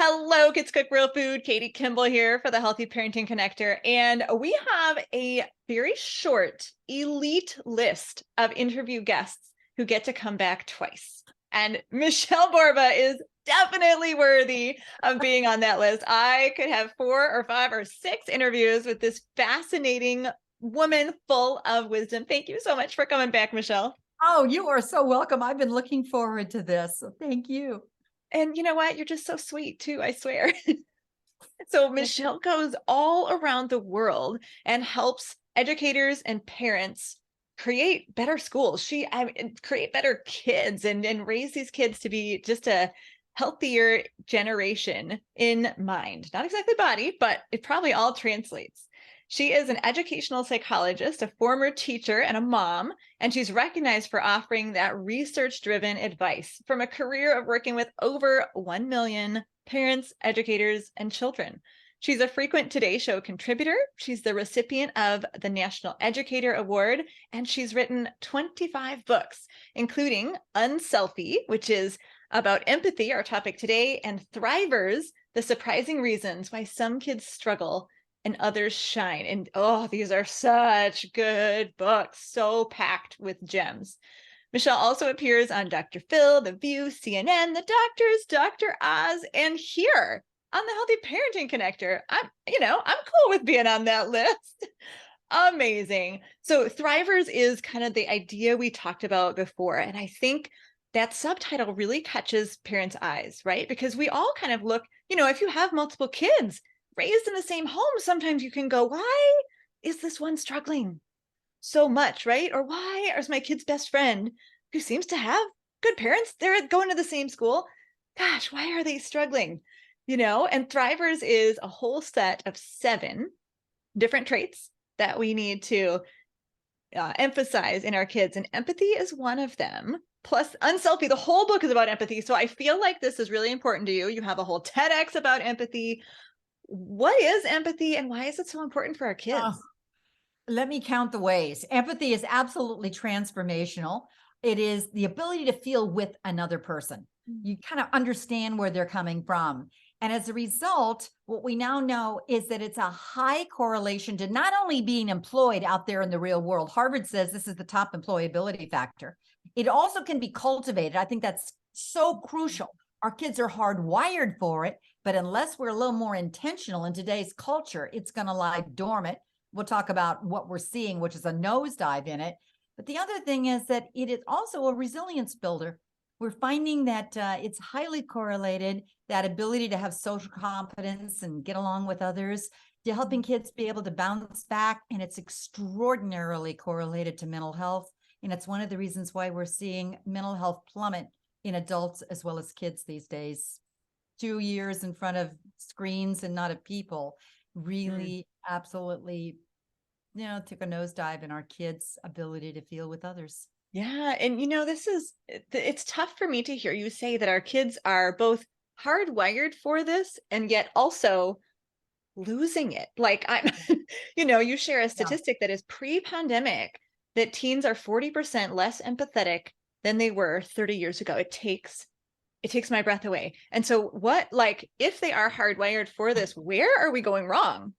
Hello, Kids Cook Real Food. Katie Kimball here for the Healthy Parenting Connector. And we have a very short, elite list of interview guests who get to come back twice. And Michele Borba is definitely worthy of being on that list. I could have 4 or 5 or 6 interviews with this fascinating woman full of wisdom. Thank you so much for coming back, Michele. Oh, you are so welcome. I've been looking forward to this. So thank you. And you know what? You're just so sweet too, I swear. So Michele goes all around the world and helps educators and parents create better schools. Create better kids and raise these kids to be just a healthier generation in mind. Not exactly body, but it probably all translates. She is an educational psychologist, a former teacher, and a mom, and she's recognized for offering that research-driven advice from a career of working with over 1 million parents, educators, and children. She's a frequent Today Show contributor. She's the recipient of the National Educator Award, and she's written 25 books, including Unselfie, which is about empathy, our topic today, and Thrivers, the surprising reasons why some kids struggle and others shine. And oh, these are such good books, so packed with gems. Michele also appears on Dr. Phil, The View, CNN, The Doctors, Dr. Oz, and here on the Healthy Parenting Connector. I'm cool with being on that list. Amazing. So Thrivers is kind of the idea we talked about before. And I think that subtitle really catches parents' eyes, right? Because we all kind of look, if you have multiple kids raised in the same home, sometimes you can go, why is this one struggling so much, right? Or why is my kid's best friend, who seems to have good parents, they're going to the same school, gosh, why are they struggling? And Thrivers is a whole set of 7 different traits that we need to emphasize in our kids, and empathy is one of them. Plus Unselfie, the whole book is about empathy. So I feel like this is really important to you. You have a whole TEDx about empathy. What is empathy and why is it so important for our kids? Let me count the ways. Empathy is absolutely transformational. It is the ability to feel with another person. You kind of understand where they're coming from. And as a result, what we now know is that it's a high correlation to not only being employed out there in the real world. Harvard says this is the top employability factor. It also can be cultivated. I think that's so crucial. Our kids are hardwired for it, but unless we're a little more intentional in today's culture, it's going to lie dormant. We'll talk about what we're seeing, which is a nosedive in it. But the other thing is that it is also a resilience builder. We're finding that it's highly correlated, that ability to have social competence and get along with others, to helping kids be able to bounce back. And it's extraordinarily correlated to mental health. And it's one of the reasons why we're seeing mental health plummet in adults as well as kids these days. 2 years in front of screens and not of people really absolutely took a nosedive in our kids' ability to feel with others. Yeah. And it's tough for me to hear you say that our kids are both hardwired for this and yet also losing it. Like you share a Yeah. statistic that is pre-pandemic that teens are 40% less empathetic than they were 30 years ago. It takes my breath away. And so if they are hardwired for this, where are we going wrong?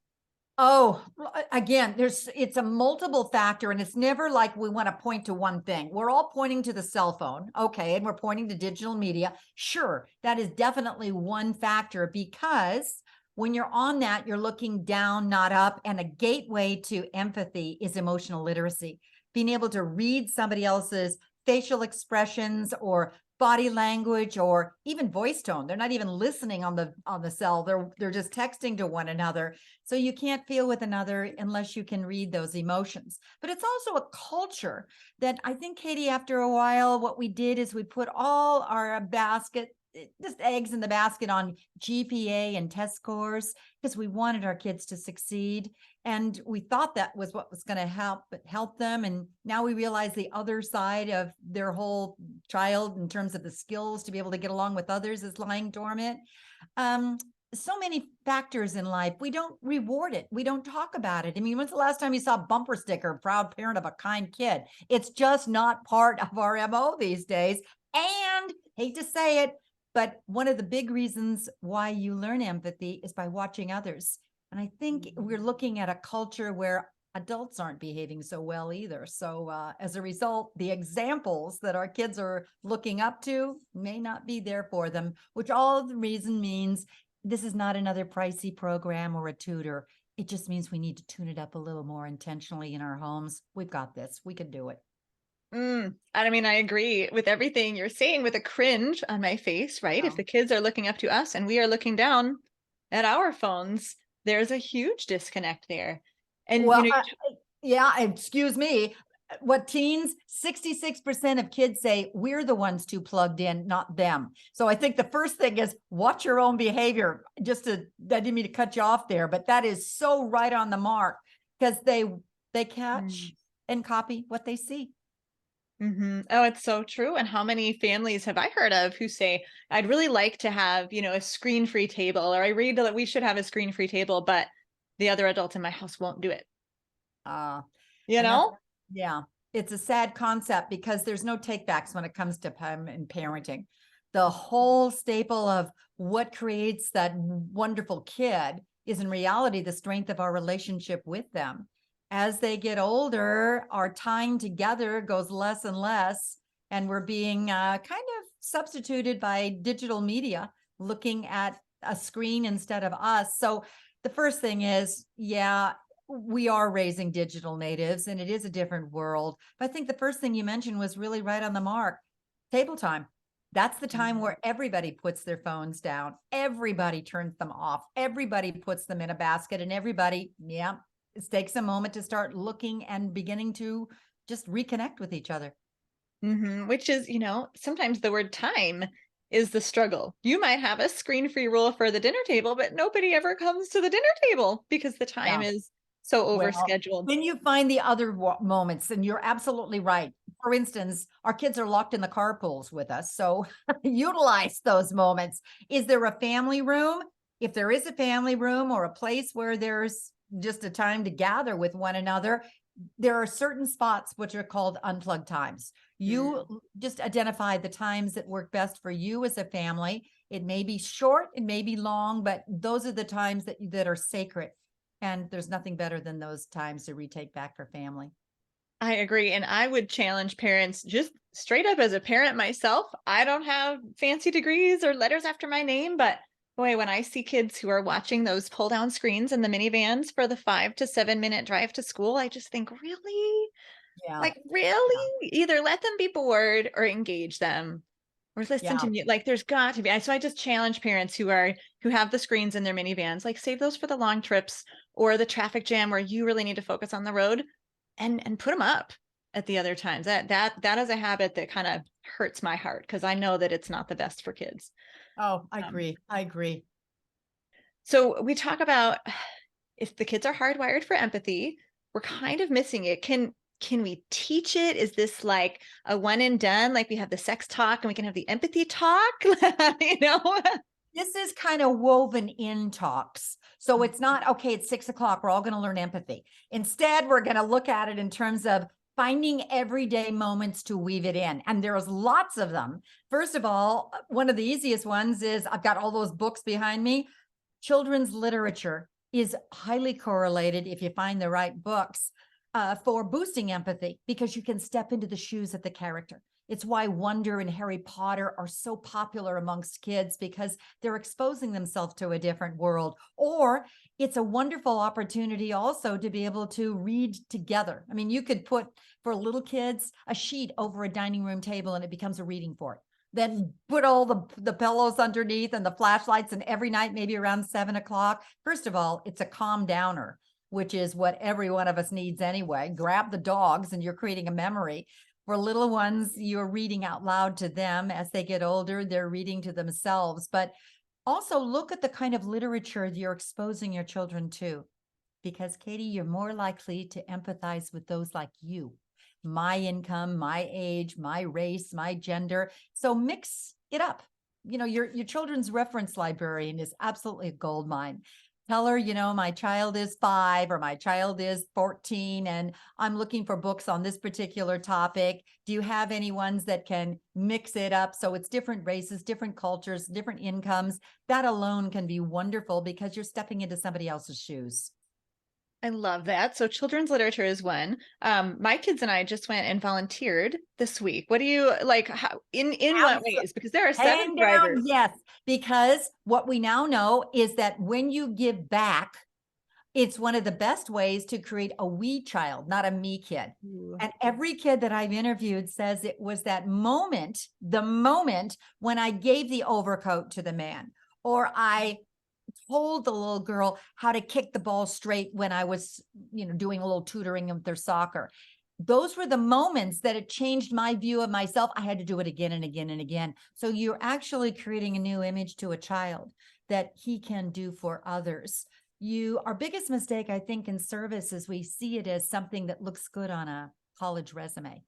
Oh, again, it's a multiple factor, and it's never like we want to point to one thing. We're all pointing to the cell phone. Okay. And we're pointing to digital media. Sure. That is definitely one factor, because when you're on that, you're looking down, not up. And a gateway to empathy is emotional literacy, being able to read somebody else's facial expressions or body language or even voice tone. They're not even listening on the cell. They're just texting to one another. So you can't feel with another unless you can read those emotions. But it's also a culture that I think, Katie, after a while, what we did is we put all our just eggs in the basket on GPA and test scores, because we wanted our kids to succeed. And we thought that was what was going to help them. And now we realize the other side of their whole child in terms of the skills to be able to get along with others is lying dormant. So many factors in life. We don't reward it. We don't talk about it. I mean, when's the last time you saw a bumper sticker, proud parent of a kind kid? It's just not part of our MO these days. And hate to say it, But one of the big reasons why you learn empathy is by watching others. And I think we're looking at a culture where adults aren't behaving so well either. So as a result, the examples that our kids are looking up to may not be there for them, which all the reason means this is not another pricey program or a tutor. It just means we need to tune it up a little more intentionally in our homes. We've got this. We can do it. I mean, I agree with everything you're saying with a cringe on my face, right? If Oh. the kids are looking up to us and we are looking down at our phones, there's a huge disconnect there. And, Well, yeah, excuse me. What teens, 66% of kids say we're the ones too plugged in, not them. So I think the first thing is watch your own behavior. I didn't mean to cut you off there, but that is so right on the mark because they catch and copy what they see. Oh, it's so true. And how many families have I heard of who say, I'd really like to have, a screen-free table, or I read that we should have a screen-free table, but the other adults in my house won't do it. Uh, You and that's, know? yeah, it's a sad concept because there's no takebacks when it comes to and parenting. The whole staple of what creates that wonderful kid is in reality the strength of our relationship with them. As they get older, our time together goes less and less, and we're being kind of substituted by digital media, looking at a screen instead of us. So the first thing is, yeah, we are raising digital natives and it is a different world. But I think the first thing you mentioned was really right on the mark. Table time. That's the time where everybody puts their phones down. Everybody turns them off. Everybody puts them in a basket and everybody, yeah, it takes a moment to start looking and beginning to just reconnect with each other. Which is, sometimes the word time is the struggle. You might have a screen-free rule for the dinner table, but nobody ever comes to the dinner table because the time Yeah. is so Well, overscheduled. then you find the other moments, and you're absolutely right. For instance, our kids are locked in the carpools with us, so utilize those moments. Is there a family room? If there is a family room or a place where there's just a time to gather with one another, there are certain spots which are called unplugged times. You just identify the times that work best for you as a family. It may be short, it may be long, but those are the times that are sacred. And there's nothing better than those times to retake back for family. I agree. And I would challenge parents just straight up as a parent myself. I don't have fancy degrees or letters after my name, but boy, when I see kids who are watching those pull down screens in the minivans for the 5 to 7 minute drive to school, I just think, really? Yeah. Like, really? Either let them be bored or engage them or listen Yeah. to me. Like, there's got to be. So I just challenge parents who have the screens in their minivans, like save those for the long trips or the traffic jam where you really need to focus on the road and put them up at the other times. That is a habit that kind of hurts my heart because I know that it's not the best for kids. Oh, I Um, agree. I agree. so we talk about if the kids are hardwired for empathy, we're kind of missing it. Can we teach it? Is this like a one and done? Like we have the sex talk and we can have the empathy talk, you know? This is kind of woven in talks. So it's not, okay, it's 6 o'clock. We're all going to learn empathy. Instead, we're going to look at it in terms of finding everyday moments to weave it in. And there's lots of them. First of all, one of the easiest ones is I've got all those books behind me. Children's literature is highly correlated if you find the right books for boosting empathy because you can step into the shoes of the character. It's why Wonder and Harry Potter are so popular amongst kids because they're exposing themselves to a different world. Or it's a wonderful opportunity also to be able to read together. I mean, you could put for little kids a sheet over a dining room table and it becomes a reading fort. Then put all the pillows underneath and the flashlights, and every night, maybe around 7 o'clock. First of all, it's a calm downer, which is what every one of us needs anyway. Grab the dogs and you're creating a memory. For little ones, you're reading out loud to them. As they get older, they're reading to themselves. But also look at the kind of literature you're exposing your children to. Because, Katie, you're more likely to empathize with those like you. My income, my age, my race, my gender. So mix it up. You know, your children's reference librarian is absolutely a gold mine. tell her, my child is 5 or my child is 14 and I'm looking for books on this particular topic. Do you have any ones that can mix it up so it's different races, different cultures, different incomes? That alone can be wonderful because you're stepping into somebody else's shoes. I love that. So children's literature is one. My kids and I just went and volunteered this week. What do you like? How in what ways? Because there are seven Hand drivers. down, yes, because what we now know is that when you give back, it's one of the best ways to create a we child, not a me kid. Ooh. And every kid that I've interviewed says it was that moment, the moment when I gave the overcoat to the man, or I told the little girl how to kick the ball straight when I was, doing a little tutoring of their soccer. Those were the moments that it changed my view of myself. I had to do it again and again and again. So you're actually creating a new image to a child that he can do for others. Our biggest mistake, I think, in service is we see it as something that looks good on a college resume.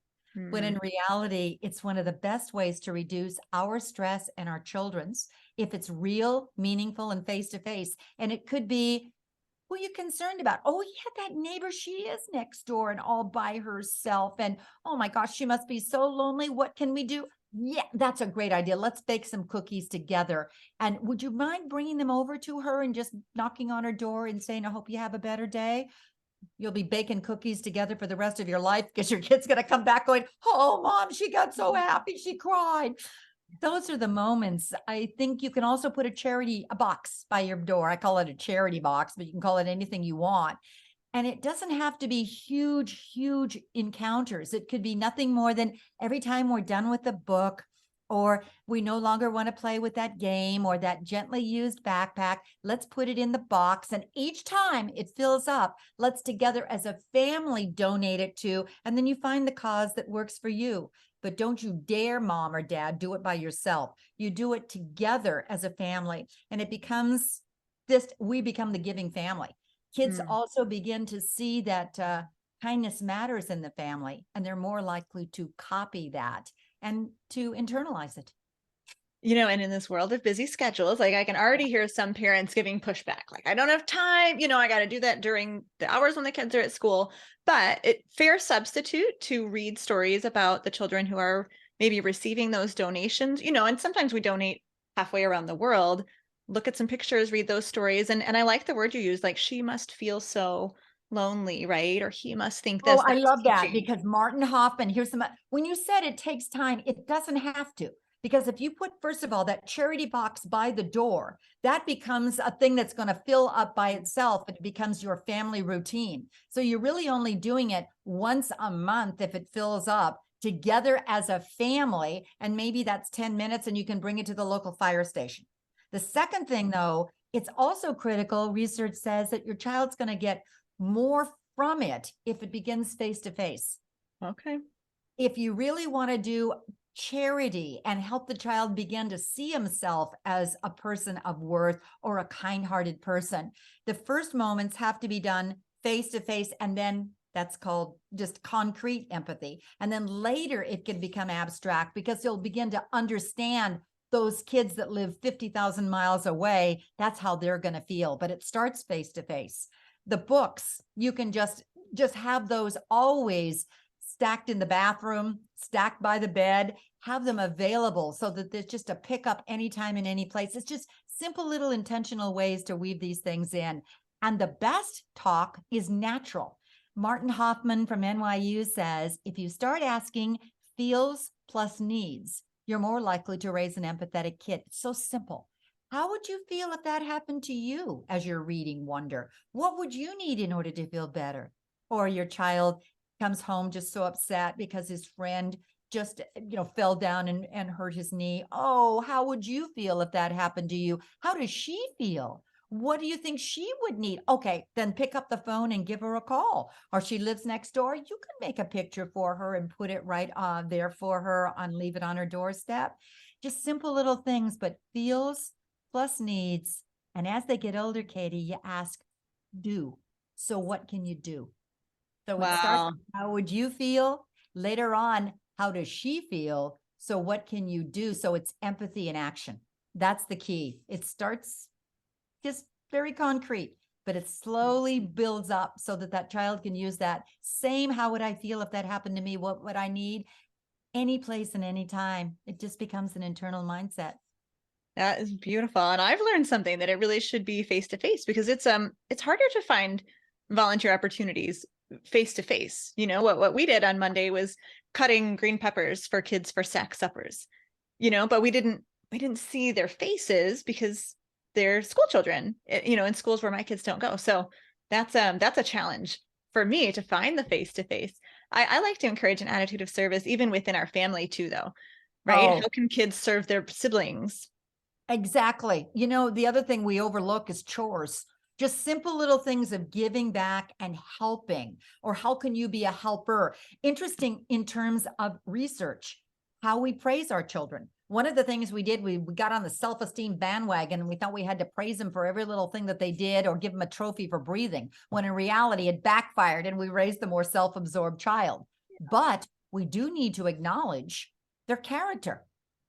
When in reality, it's one of the best ways to reduce our stress and our children's if it's real, meaningful, and face to face. And it could be, who are you concerned about? Oh, yeah, that neighbor, she is next door and all by herself. And oh my gosh, she must be so lonely. What can we do? Yeah, that's a great idea. Let's bake some cookies together. And would you mind bringing them over to her and just knocking on her door and saying, I hope you have a better day? You'll be baking cookies together for the rest of your life because your kid's going to come back going, oh, mom, she got so happy. She cried. Those are the moments. I think you can also put a box by your door. I call it a charity box, but you can call it anything you want. And it doesn't have to be huge, huge encounters. It could be nothing more than every time we're done with the book, or we no longer want to play with that game or that gently used backpack, let's put it in the box. And each time it fills up, let's together as a family donate it to, and then you find the cause that works for you. But don't you dare, mom or dad, do it by yourself. You do it together as a family, and it becomes we become the giving family. Kids also begin to see that kindness matters in the family, and they're more likely to copy that and to internalize it. And in this world of busy schedules, like I can already hear some parents giving pushback. Like, I don't have time, I got to do that during the hours when the kids are at school. But fair substitute to read stories about the children who are maybe receiving those donations, and sometimes we donate halfway around the world. Look at some pictures, read those stories. And I like the word you use, like, she must feel so lonely, right? Or he must think this. Oh, I love that teaching. because Martin Hoffman, when you said it takes time, it doesn't have to. Because if you put, first of all, that charity box by the door, that becomes a thing that's going to fill up by itself. It becomes your family routine. So you're really only doing it once a month if it fills up together as a family. And maybe that's 10 minutes and you can bring it to the local fire station. The second thing, though, it's also critical. Research says that your child's going to get more from it if it begins face to face. Okay. If you really want to do charity and help the child begin to see himself as a person of worth or a kind-hearted person, the first moments have to be done face to face, and then that's called just concrete empathy. And then later it can become abstract because you'll begin to understand those kids that live 50,000 miles away. That's how they're going to feel, but it starts face to face. The books, you can just have those always stacked in the bathroom, stacked by the bed, have them available so that there's just a pickup anytime in any place. It's just simple little intentional ways to weave these things in. And the best talk is natural. Martin Hoffman from NYU says, if you start asking feels plus needs, you're more likely to raise an empathetic kid. It's so simple. How would you feel if that happened to you as you're reading Wonder? What would you need in order to feel better? Or your child comes home just so upset because his friend just, fell down and hurt his knee. Oh, how would you feel if that happened to you? How does she feel? What do you think she would need? Okay, then pick up the phone and give her a call. Or she lives next door. You can make a picture for her and put it right there for her leave it on her doorstep. Just simple little things, but feels plus needs. And as they get older, Katie, you ask, do. So what can you do? So it starts, Wow. how would you feel? Later on, how does she feel? So what can you do? So it's empathy in action. That's the key. It starts just very concrete, but it slowly builds up so that that child can use that same, how would I feel if that happened to me? What would I need? Any place and any time. It just becomes an internal mindset. That is beautiful. And I've learned something that it really should be face to face because it's harder to find volunteer opportunities face to face. You know, what we did on Monday was cutting green peppers for kids for sack suppers. You know, but we didn't see their faces because they're school children, you know, in schools where my kids don't go. So that's a challenge for me to find the face to face. I like to encourage an attitude of service even within our family too, though, right? Oh, How can kids serve their siblings? exactly. You know, the other thing we overlook is chores. Just simple little things of giving back and helping, or how can you be a helper? Interesting in terms of research, how we praise our children. One of the things we did, we got on the self-esteem bandwagon and we thought we had to praise them for every little thing that they did or give them a trophy for breathing, when in reality it backfired and we raised the more self-absorbed child. But we do need to acknowledge their character.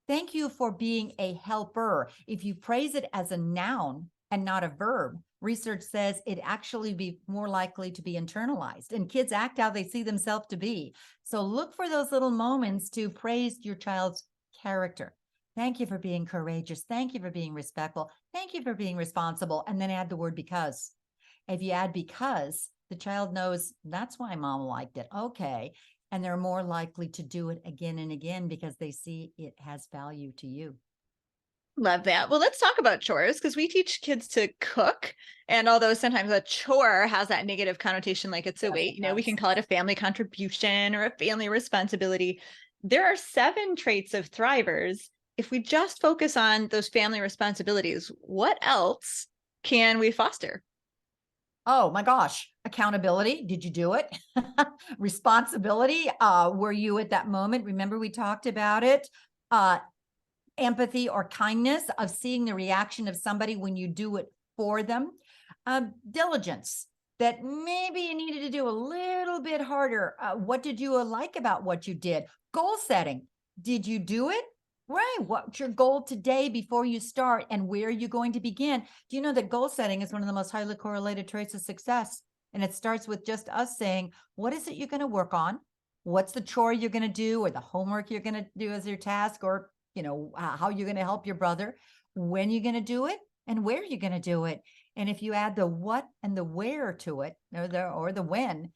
Thank you for being a helper. If you praise it as a noun and not a verb, research says it actually be more likely to be internalized, and kids act how they see themselves to be. So look for those little moments to praise your child's character. Thank you for being courageous. Thank you for being respectful. Thank you for being responsible. And then add the word because. If you add because, the child knows that's why mom liked it. Okay. And they're more likely to do it again and again because they see it has value to you. Love that. Well, let's talk about chores because we teach kids to cook. And although sometimes a chore has that negative connotation, like it's a Yes, weight, it you know, we does. can call it a family contribution or a family responsibility. There are 7 traits of thrivers. If we just focus on those family responsibilities, what else can we foster? Oh my gosh. Accountability. Did you do it? Responsibility. Were you at that moment? Remember we talked about it. Empathy or kindness of seeing the reaction of somebody when you do it for them. Diligence, that maybe you needed to do a little bit harder. What did you like about what you did? Goal setting. Did you do it? Right. What's your goal today before you start, and where are you going to begin? Do you know that goal setting is one of the most highly correlated traits of success? And it starts with just us saying, what is it you're going to work on? What's the chore you're going to do, or the homework you're going to do as your task, or how you're going to help your brother, when you're going to do it, and where you're going to do it. And if you add the what and the where to it, or the when,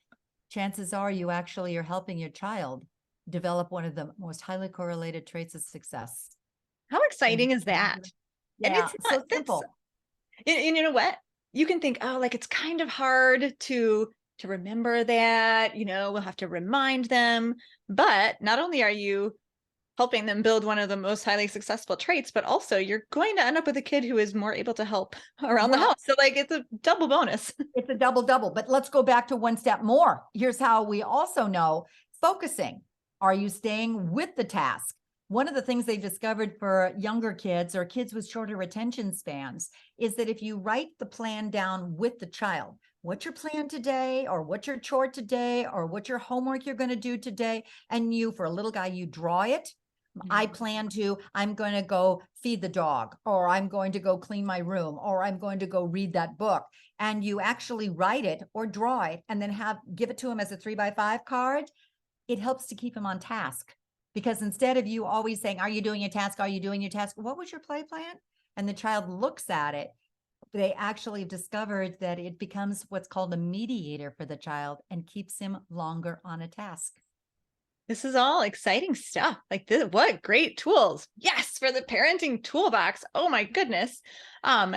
chances are you actually are helping your child develop one of the most highly correlated traits of success. How And exciting is that? And yeah, it's not, so that's, simple. and you know what? You can think, oh, like it's kind of hard to remember that, you know, we'll have to remind them. But not only are you helping them build one of the most highly successful traits, but also you're going to end up with a kid who is more able to help around the Well, house. So like it's a double bonus. it's a double double, but let's go back to one step more. Here's how we also know focusing. Are you staying with the task? One of the things they discovered for younger kids or kids with shorter attention spans is that if you write the plan down with the child, what's your plan today, or what's your chore today, or what's your homework you're going to do today, and you, for a little guy, you draw it. I'm going to go feed the dog, or I'm going to go clean my room, or I'm going to go read that book. And you actually write it or draw it and then give it to him as a 3x5 card. It helps to keep him on task, because instead of you always saying, are you doing your task? Are you doing your task? What was your play plan? And the child looks at it. They actually have discovered that it becomes what's called a mediator for the child and keeps him longer on a task. This is all exciting stuff. Like this, what great tools. Yes, for the parenting toolbox. Oh my goodness. Um,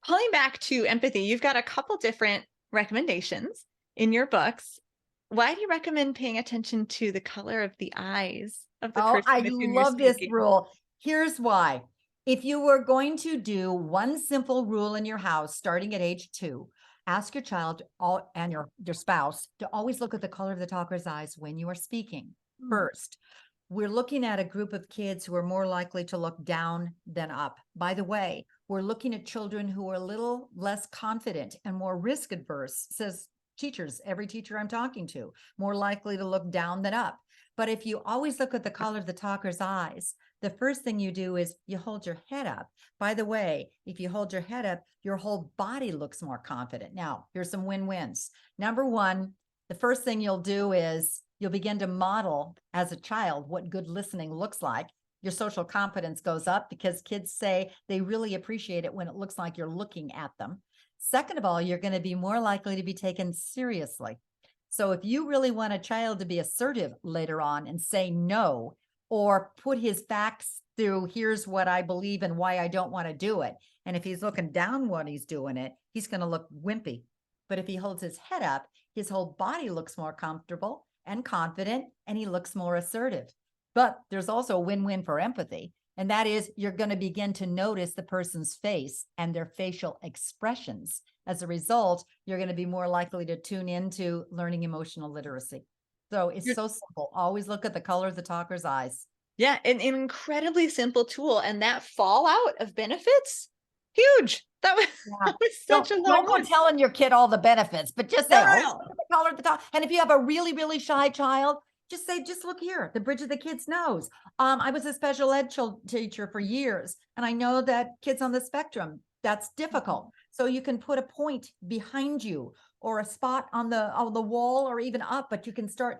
Pulling back to empathy, you've got a couple different recommendations in your books. Why do you recommend paying attention to the color of the eyes of the Oh, person I with whom you're love this speaking? rule. Here's why. If you were going to do one simple rule in your house starting at age 2, ask your child and your spouse to always look at the color of the talker's eyes when you are speaking. First, we're looking at a group of kids who are more likely to look down than up. By the way, we're looking at children who are a little less confident and more risk adverse, says teachers, every teacher I'm talking to, more likely to look down than up. But if you always look at the color of the talker's eyes, the first thing you do is you hold your head up. By the way, if you hold your head up, your whole body looks more confident. Now, here's some win-wins. Number one, the first thing you'll do is you'll begin to model as a child what good listening looks like. Your social confidence goes up because kids say they really appreciate it when it looks like you're looking at them. Second of all, you're going to be more likely to be taken seriously. So if you really want a child to be assertive later on and say no, or put his facts through, here's what I believe and why I don't want to do it. And if he's looking down when he's doing it, he's going to look wimpy. But if he holds his head up, his whole body looks more comfortable and confident, and he looks more assertive. But there's also a win-win for empathy. And that is you're going to begin to notice the person's face and their facial expressions. As a result, you're going to be more likely to tune into learning emotional literacy. So it's so simple. Always look at the color of the talker's eyes. Yeah, an incredibly simple tool. And that fallout of benefits, huge. That was, that was such a long Don't go one. telling your kid all the benefits, but just say, No, oh, no. look at the color of the top. And if you have a really, really shy child, just say, just look here, the bridge of the kid's nose. I was a special ed teacher for years, and I know that kids on the spectrum, that's difficult. So you can put a point behind you or a spot on the wall or even up, but you can start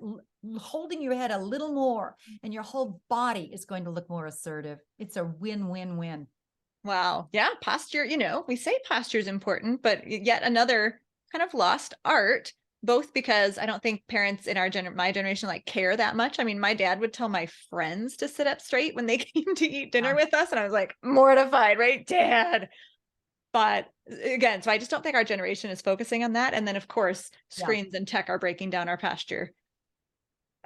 holding your head a little more, and your whole body is going to look more assertive. It's a win-win-win. Wow. Yeah. Posture, we say posture is important, but yet another kind of lost art, both because I don't think parents in my generation like care that much. I mean, my dad would tell my friends to sit up straight when they came to eat dinner with us. And I was like mortified, right, Dad? But again, so I just don't think our generation is focusing on that. And then of course, screens and tech are breaking down our posture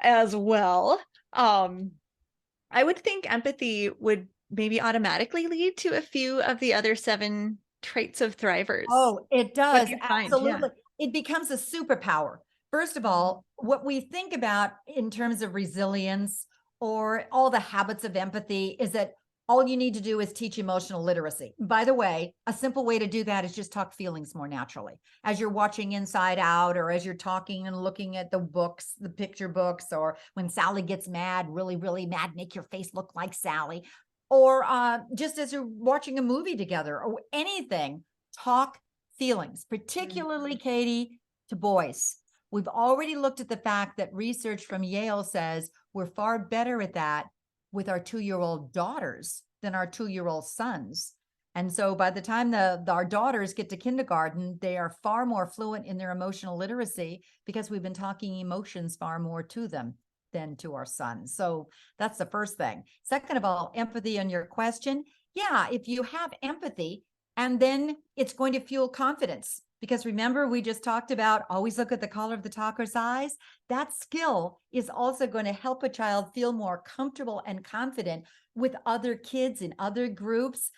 as well. I would think empathy would maybe automatically lead to a few of the other 7 traits of thrivers. Oh, it What does. do you find? Absolutely. It becomes a superpower. First of all, what we think about in terms of resilience or all the habits of empathy is that all you need to do is teach emotional literacy. By the way, a simple way to do that is just talk feelings more naturally. As you're watching Inside Out, or as you're talking and looking at the books, the picture books, or when Sally gets mad, really, really mad, make your face look like Sally. Or just as you're watching a movie together or anything, talk feelings, particularly, Katie, to boys. We've already looked at the fact that research from Yale says we're far better at that with our 2-year-old daughters than our 2-year-old sons. And so by the time our daughters get to kindergarten, they are far more fluent in their emotional literacy because we've been talking emotions far more to them than to our sons. So that's the first thing. Second of all, empathy on your question. Yeah, if you have empathy, and then it's going to fuel confidence. Because remember, we just talked about always look at the color of the talker's eyes. That skill is also going to help a child feel more comfortable and confident with other kids in other groups.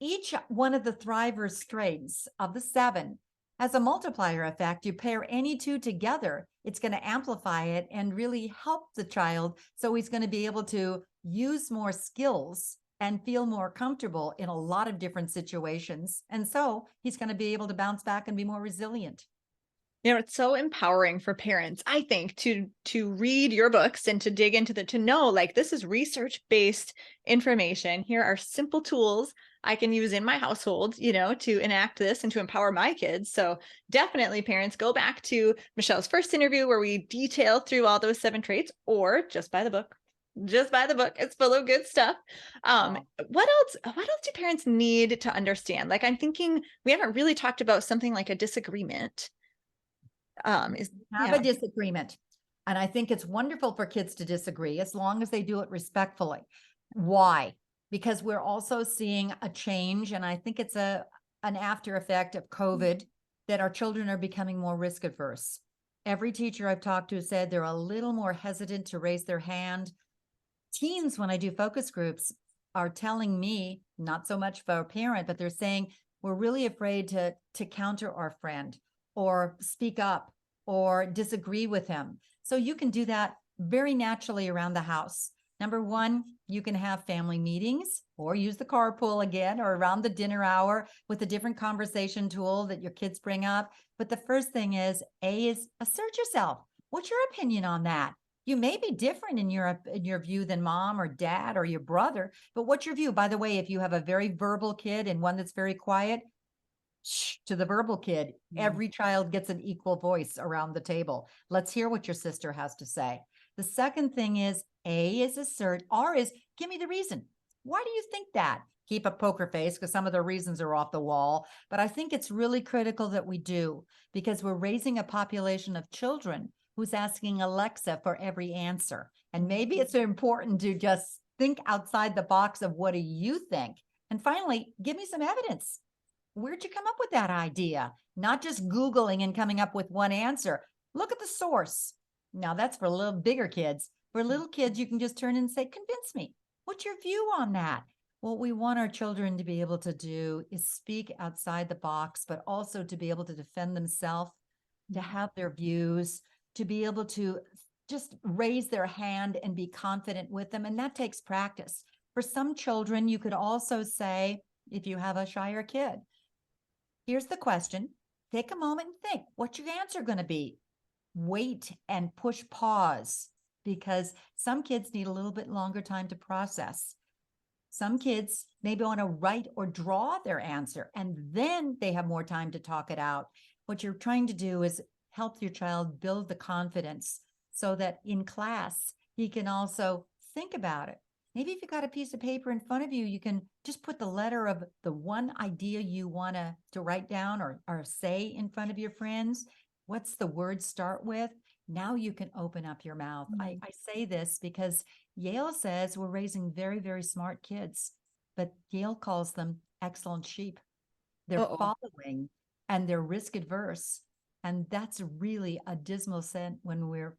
Each one of the thrivers traits of the 7 has a multiplier effect. You pair any 2 together, it's going to amplify it and really help the child. So he's going to be able to use more skills and feel more comfortable in a lot of different situations. And so he's going to be able to bounce back and be more resilient. It's so empowering for parents, I think, to read your books and to dig into to know, like, this is research-based information. Here are simple tools I can use in my household, to enact this and to empower my kids. So definitely, parents, go back to Michelle's first interview where we detail through all those 7 traits, or just buy the book. Just buy the book. It's full of good stuff. What else do parents need to understand? Like, I'm thinking we haven't really talked about something like a disagreement. A disagreement. And I think it's wonderful for kids to disagree as long as they do it respectfully. Why? Because we're also seeing a change, and I think it's an after effect of COVID, that our children are becoming more risk averse. Every teacher I've talked to said they're a little more hesitant to raise their hand. Teens, when I do focus groups, are telling me, not so much for a parent, but they're saying, we're really afraid to counter our friend or speak up or disagree with him. So you can do that very naturally around the house. Number one, you can have family meetings or use the carpool again, or around the dinner hour with a different conversation tool that your kids bring up. But the first thing is assert yourself. What's your opinion on that? You may be different in your view than mom or dad or your brother, but what's your view? By the way, if you have a very verbal kid and one that's very quiet, shh to the verbal kid. Mm. Every child gets an equal voice around the table. Let's hear what your sister has to say. The second thing is A is assert, R is give me the reason. Why do you think that? Keep a poker face because some of the reasons are off the wall. But I think it's really critical that we do because we're raising a population of children who's asking Alexa for every answer. And maybe it's important to just think outside the box of what do you think? And finally, give me some evidence. Where'd you come up with that idea? Not just Googling and coming up with one answer. Look at the source. Now that's for little bigger kids. For little kids, you can just turn and say, convince me. What's your view on that? What we want our children to be able to do is speak outside the box, but also to be able to defend themselves, to have their views, to be able to just raise their hand and be confident with them. And that takes practice. For some children, you could also say, if you have a shyer kid, here's the question. Take a moment and think, what's your answer going to be? Wait and push pause because some kids need a little bit longer time to process. Some kids maybe want to write or draw their answer and then they have more time to talk it out. What you're trying to do is help your child build the confidence so that in class, he can also think about it. Maybe if you got a piece of paper in front of you, you can just put the letter of the one idea you want to write down or say in front of your friends. What's the word start with? Now you can open up your mouth. I say this because Yale says we're raising very, very smart kids, but Yale calls them excellent sheep. They're Uh-oh. following and they're risk adverse. And that's really a dismal scent when we're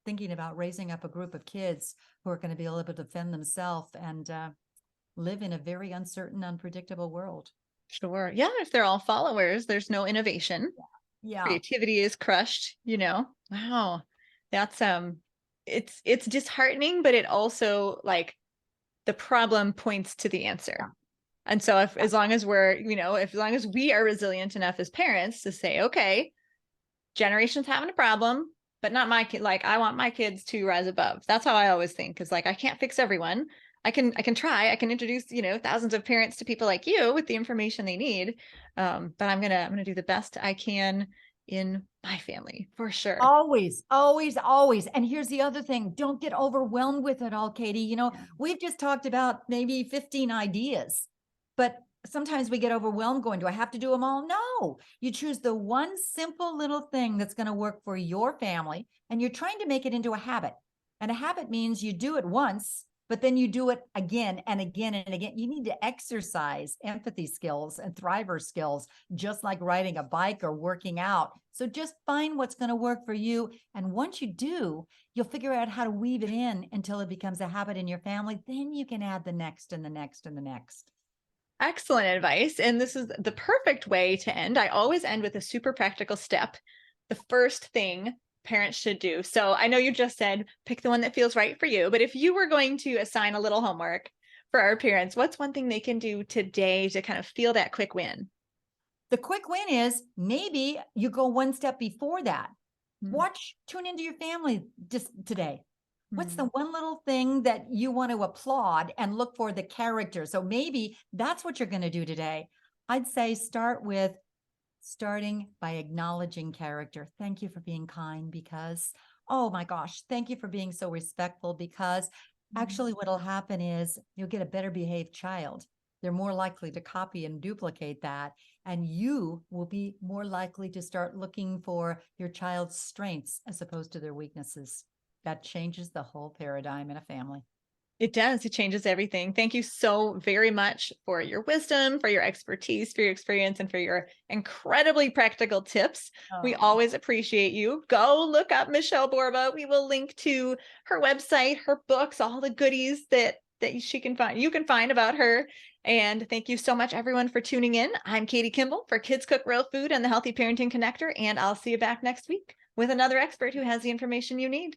thinking about raising up a group of kids who are going to be able to defend themselves and live in a very uncertain, unpredictable world. Sure. Yeah, if they're all followers, there's no innovation. Yeah. Creativity is crushed, you know. Wow. That's it's disheartening, but it also like the problem points to the answer. And so if as long as we're, if as long as we are resilient enough as parents to say, okay, generation's having a problem, but not my kid. Like I want my kids to rise above. That's how I always think. Cause like I can't fix everyone. I can try. I can introduce, thousands of parents to people like you with the information they need. But I'm gonna do the best I can in my family for sure. Always, always, always. And here's the other thing. Don't get overwhelmed with it all, Katie. We've just talked about maybe 15 ideas, but sometimes we get overwhelmed going, do I have to do them all? No, you choose the one simple little thing that's going to work for your family. And you're trying to make it into a habit. And a habit means you do it once, but then you do it again and again and again. You need to exercise empathy skills and thriver skills, just like riding a bike or working out. So just find what's going to work for you. And once you do, you'll figure out how to weave it in until it becomes a habit in your family. Then you can add the next and the next and the next. Excellent advice. And this is the perfect way to end. I always end with a super practical step. The first thing parents should do. So I know you just said pick the one that feels right for you, but if you were going to assign a little homework for our parents, what's one thing they can do today to kind of feel that quick win? The quick win is maybe you go one step before that. Mm. Tune into your family just today. What's Mm. the one little thing that you want to applaud and look for the character? So maybe that's what you're going to do today. I'd say starting by acknowledging character. Thank you for being kind because, oh my gosh, thank you for being so respectful because actually what'll happen is you'll get a better behaved child. They're more likely to copy and duplicate that. And you will be more likely to start looking for your child's strengths as opposed to their weaknesses. That changes the whole paradigm in a family. It does. It changes everything. Thank you so very much for your wisdom, for your expertise, for your experience, and for your incredibly practical tips. We Oh. always appreciate you. Go look up Michele Borba. We will link to her website, her books, all the goodies that she can find. You can find about her. And thank you so much, everyone, for tuning in. I'm Katie Kimball for Kids Cook Real Food and the Healthy Parenting Connector, and I'll see you back next week with another expert who has the information you need.